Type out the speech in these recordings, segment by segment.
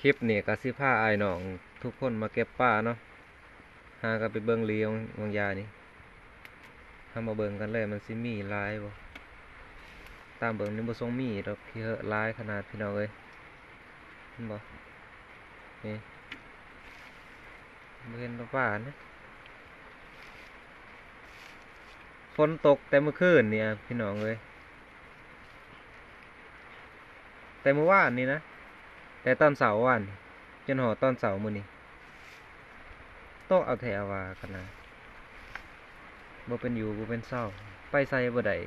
คลิปนี่ก็สิพาอ้ายน้องทุกคนมาเก็บป่าเนาะหากันไปเบิ่งลีวงยานี่ทำมาเบิ่งกันเลยมันสิมีหลายบ่ตามเบิ่งนี่บ่ทรงมีดอกเยอะหลายขนาดพี่น้องเอ้ยเห็นบ่นี่บ่เห็นป่านะฝนตกแต่เมื่อคืนเนี่ยพี่น้องเอ้ยแต่เมื่อวานนี่นะแต่ตอนเสาร์วันจนหอตอนเสาร์มื้อนี้ตกเอาแถวว่ากันนะบ่เป็นอยู่บ่เป็นเศร้าไปใส่บ่ได้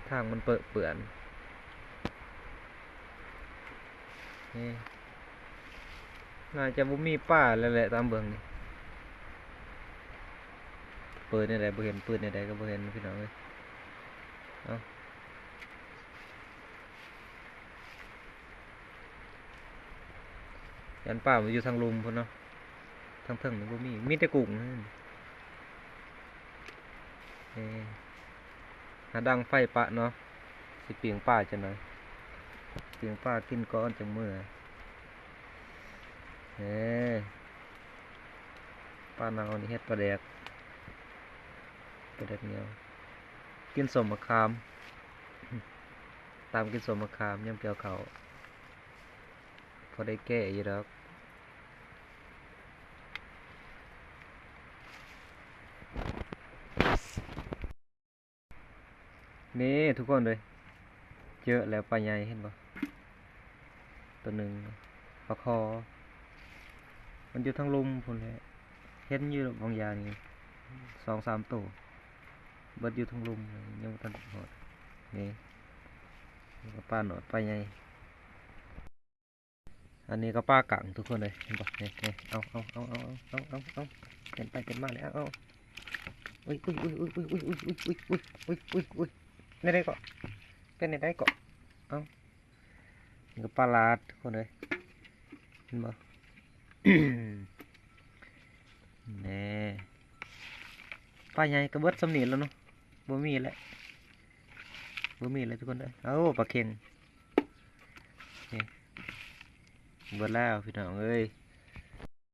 ทางมันเปื้อนนี่น่าจะบ่มีป่าแล้วแหละตามเบิ่งนี่เปิดในใดบ่เห็นเปิดในใดก็บ่เห็นพี่น้องเอ้ยเอายันป่ามันอยู่ทางลุมพุ่นเนาะทางเทิงมันบ่มีแต่กุ้งนี่หาดังไฟปะเนาะสิเปียงป่าจังหน่อยเปียงป่ากินก้อนจังมื้อป่าเนานี่เฮ็ดปลาแดกเหนียวกินสมมะขามตามกินสมมะขามยำเกี่ยวเขาพอได้แก้อยู่ดอกนี่ทุกคนเลยเยอะแล้วปลาใหญ่เห็นบ่ตัวหนึ่งปลาคอมันอยู่ทั้งลุมพุ่นแหละเห็นอยู่บางอย่างนี่2-3 ตัวเบิดอยู่ทั้งลุมยังทันหอดนี่ก็ปลาหนอดปลาใหญ่อันนี้ก็ปลากังทุกคนเลยเห็นปะเนี่ยเอาเป็นมาเลยเอาอุ้ยในได้ก็เป็นในได้ก็เอานี่ก็ปลาลาดทุกคนเลยเห็นปะ แน่ปลาใหญ่ก็เบิดสำนีแล้วเนาะบ่มีแล้วทุกคนเลยเอาปลาเค็งนี่เบิดแล้วพี่น้องเอ้ย